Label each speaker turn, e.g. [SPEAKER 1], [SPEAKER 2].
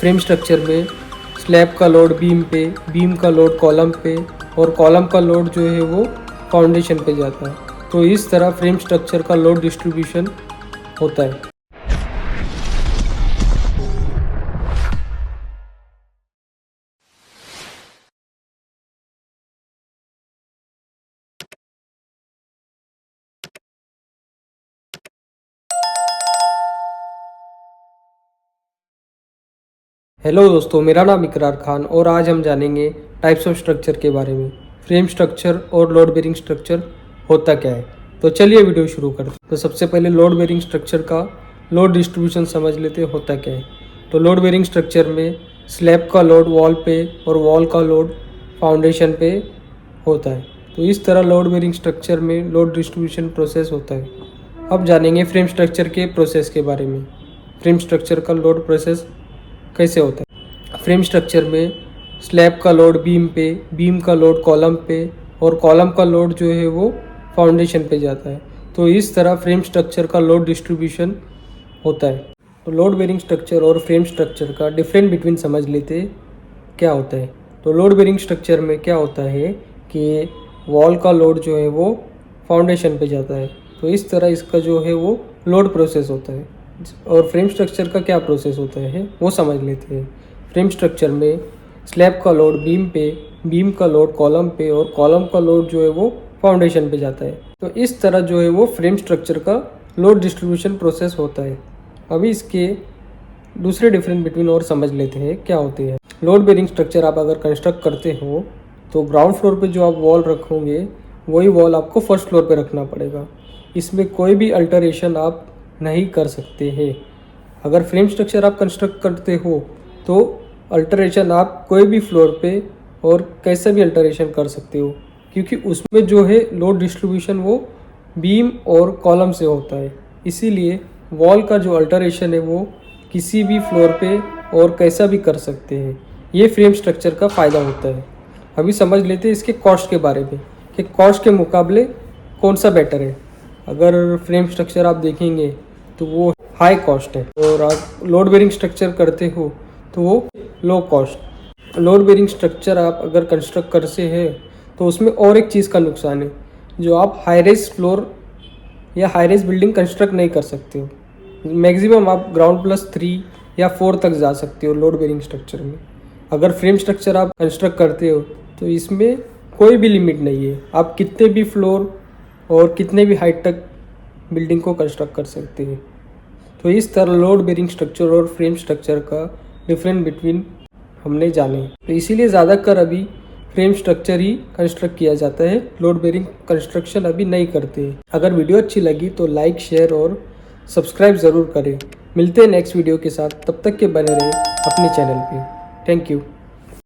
[SPEAKER 1] Frame structure में slab का load beam पे, बीम का लोड कॉलम पे और कॉलम का लोड जो है वो फाउंडेशन पे जाता है। तो इस तरह फ्रेम स्ट्रक्चर का लोड डिस्ट्रीब्यूशन होता है। हेलो दोस्तों, मेरा नाम इकरार खान और आज हम जानेंगे टाइप्स ऑफ स्ट्रक्चर के बारे में। फ्रेम स्ट्रक्चर और लोड बेरिंग स्ट्रक्चर होता क्या है, तो चलिए वीडियो शुरू करते हैं। तो सबसे पहले लोड बेरिंग स्ट्रक्चर का लोड डिस्ट्रीब्यूशन समझ लेते हैं होता क्या है। तो लोड बेरिंग स्ट्रक्चर में स्लैब का लोड वॉल पे और वॉल का लोड फाउंडेशन पे होता है। तो इस तरह लोड बेरिंग स्ट्रक्चर में लोड डिस्ट्रीब्यूशन प्रोसेस होता है। अब जानेंगे फ्रेम स्ट्रक्चर के प्रोसेस के बारे में। फ्रेम स्ट्रक्चर का लोड प्रोसेस कैसे होता है। फ्रेम स्ट्रक्चर में स्लैब का लोड बीम पे, बीम का लोड कॉलम पे और कॉलम का लोड जो है वो फाउंडेशन पे जाता है। तो इस तरह फ्रेम स्ट्रक्चर का लोड डिस्ट्रीब्यूशन होता है। तो लोड बेरिंग स्ट्रक्चर और फ्रेम स्ट्रक्चर का डिफरेंट बिटवीन समझ लेते क्या होता है। तो लोड बेरिंग स्ट्रक्चर में क्या होता है कि वॉल का लोड जो है वो फाउंडेशन पे जाता है। तो इस तरह इसका जो है वो लोड प्रोसेस होता है। और फ्रेम स्ट्रक्चर का क्या प्रोसेस होता है वो समझ लेते हैं। फ्रेम स्ट्रक्चर में स्लैब का लोड बीम पे, बीम का लोड कॉलम पे और कॉलम का लोड जो है वो फाउंडेशन पे जाता है। तो इस तरह जो है वो फ्रेम स्ट्रक्चर का लोड डिस्ट्रीब्यूशन प्रोसेस होता है। अभी इसके दूसरे डिफरेंस बिटवीन और समझ लेते हैं क्या होते हैं। लोड बेरिंग स्ट्रक्चर आप अगर कंस्ट्रक्ट करते हो तो ग्राउंड फ्लोर पे जो आप वॉल रखोगे वही वॉल आपको फर्स्ट फ्लोर पे रखना पड़ेगा। इसमें कोई भी अल्टरेशन आप नहीं कर सकते हैं। अगर फ्रेम स्ट्रक्चर आप कंस्ट्रक्ट करते हो तो अल्टरेशन आप कोई भी फ्लोर पे और कैसा भी अल्टरेशन कर सकते हो, क्योंकि उसमें जो है लोड डिस्ट्रीब्यूशन वो बीम और कॉलम से होता है। इसीलिए वॉल का जो अल्टरेशन है वो किसी भी फ्लोर पे और कैसा भी कर सकते हैं। ये फ्रेम स्ट्रक्चर का फ़ायदा होता है। अभी समझ लेते हैं इसके कॉस्ट के बारे में कि कॉस्ट के मुकाबले कौन सा बेटर है। अगर फ्रेम स्ट्रक्चर आप देखेंगे तो वो हाई कॉस्ट है और आप लोड बेरिंग स्ट्रक्चर करते हो तो वो low cost. Load bearing structure आप अगर कंस्ट्रक्ट करते हैं तो उसमें और एक चीज़ का नुकसान है, जो आप हाई रेज फ्लोर या हाई रेज बिल्डिंग कंस्ट्रक्ट नहीं कर सकते हो। मैक्सिमम आप ग्राउंड+3 या 4 तक जा सकते हो लोड बेरिंग स्ट्रक्चर में। अगर फ्रेम स्ट्रक्चर आप कंस्ट्रक्ट करते हो तो इसमें कोई भी लिमिट नहीं है। आप कितने भी फ्लोर और कितने भी हाइट तक बिल्डिंग को कंस्ट्रक्ट कर सकते हैं। तो इस तरह लोड बेरिंग स्ट्रक्चर और फ्रेम स्ट्रक्चर का डिफरेंट बिटवीन हमने जाने। तो इसीलिए ज़्यादातर अभी फ्रेम स्ट्रक्चर ही कंस्ट्रक्ट किया जाता है, लोड बेरिंग कंस्ट्रक्शन अभी नहीं करते हैं। अगर वीडियो अच्छी लगी तो लाइक, शेयर और सब्सक्राइब ज़रूर करें। मिलते हैं नेक्स्ट वीडियो के साथ, तब तक के बने रहें अपने चैनल पे। Thank you.